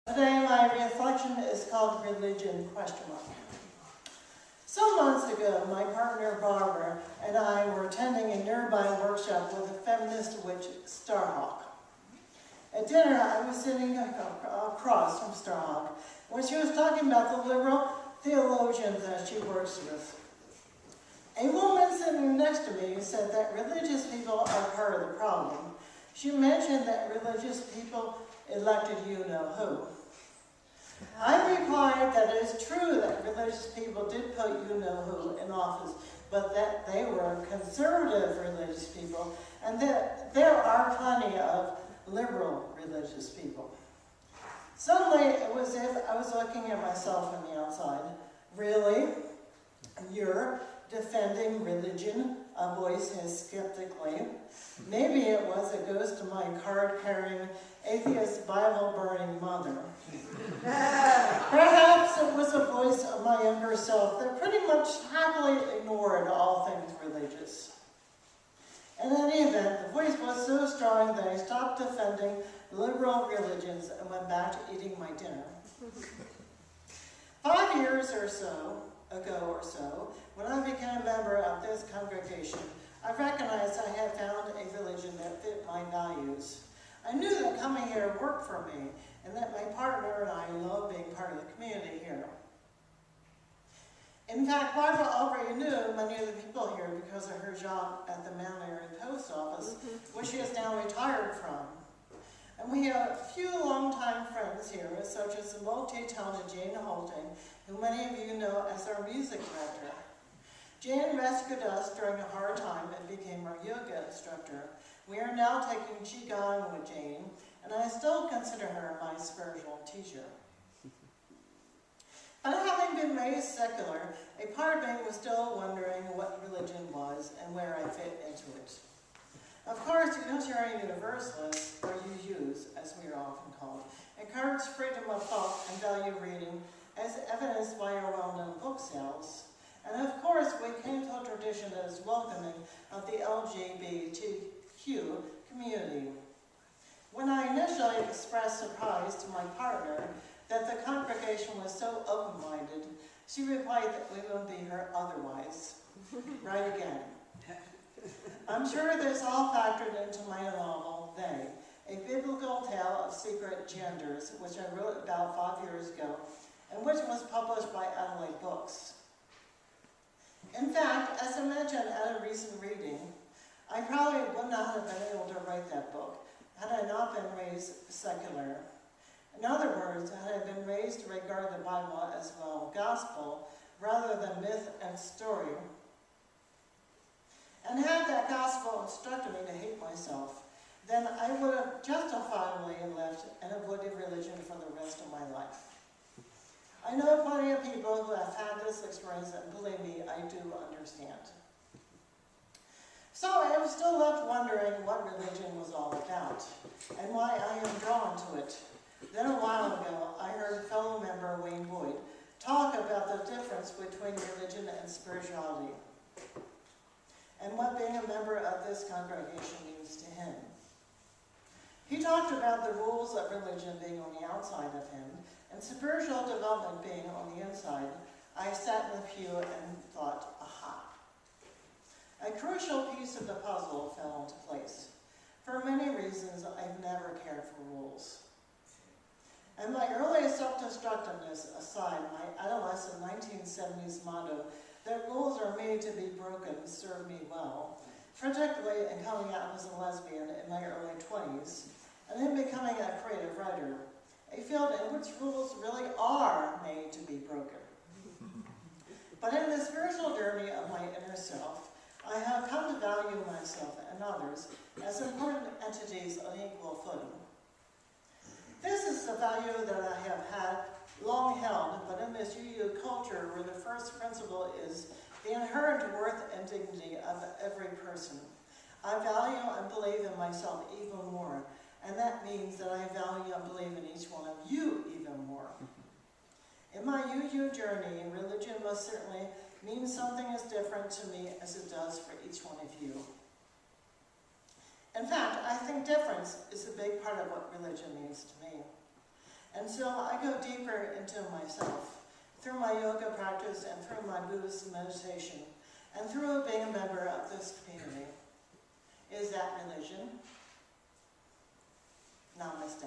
Today my reflection is called Religion ? Some months ago, my partner Barbara and I were attending a nearby workshop with a feminist witch, Starhawk. At dinner, I was sitting across from Starhawk when she was talking about the liberal theologians that she works with. A woman sitting next to me said that religious people are part of the problem. She mentioned that religious people elected you-know-who. I replied that it is true that religious people did put you-know-who in office, but that they were conservative religious people, and that there are plenty of liberal religious people. Suddenly, it was as if I was looking at myself from the outside. Really? You're defending religion? A voice hissed skeptically. Maybe it was a ghost of my card-carrying, atheist, Bible-burning mother. Perhaps it was a voice of my younger self that pretty much happily ignored all things religious. In any event, the voice was so strong that I stopped defending liberal religions and went back to eating my dinner. 5 years ago, when I became a member of this congregation, I recognized I had found a religion that fit my values. I knew that coming here worked for me, and that my partner and I loved being part of the community here. In fact, Barbara already knew many of the people here because of her job at the Mount Airy Post Office, which she is now retired from. And we have a few longtime friends here, such as the multi-talented Jane Holting, who many of you know as our music director. Jane rescued us during a hard time and became our yoga instructor. We are now taking Qigong with Jane, and I still consider her my spiritual teacher. But having been raised secular, a part of me was still wondering what religion was and where I fit into it. Of course, Unitarian Universalists, or UUs, as we are often called, encourage freedom of thought and value reading, as evidenced by our well-known book sales. And of course, we came to a tradition that is welcoming of the LGBTQ community. When I initially expressed surprise to my partner that the congregation was so open-minded, she replied that we wouldn't be here otherwise. Right again. I'm sure this all factored into my novel, They, a biblical tale of secret genders, which I wrote about 5 years ago, and which was published by Adelaide Books. In fact, as I mentioned at a recent reading, I probably would not have been able to write that book had I not been raised secular. In other words, had I been raised to regard the Bible as, well, gospel, rather than myth and story, and had that gospel instructed me to hate myself, then I would have justifiably left and avoided religion for the rest of my life. I know plenty of people who have had this experience, and believe me, I do understand. So I am still left wondering what religion was all about, and why I am drawn to it. Then a while ago, I heard fellow member Wayne Boyd talk about the difference between religion and spirituality, and what being a member of this congregation means to him. He talked about the rules of religion being on the outside of him, and spiritual development being on the inside. I sat in the pew and thought, aha. A crucial piece of the puzzle fell into place. For many reasons, I've never cared for rules. And my early self-destructiveness aside, my adolescent 1970s motto that rules are made to be broken served me well, particularly in coming out as a lesbian in my early 20s, and then becoming a creative writer, a field in which rules really are made to be broken. But in the spiritual journey of my inner self, I have come to value myself and others as important entities on equal footing. This is the value that I have had long held, but in this UU culture where the first principle is the inherent worth and dignity of every person, I value and believe in myself even more, and that means that I value and believe in each one of you even more. In my UU journey, religion most certainly means something as different to me as it does for each one of you. In fact, I think difference is a big part of what religion means to me. And so I go deeper into myself through my yoga practice and through my Buddhist meditation and through being a member of this community. Is that religion? Namaste.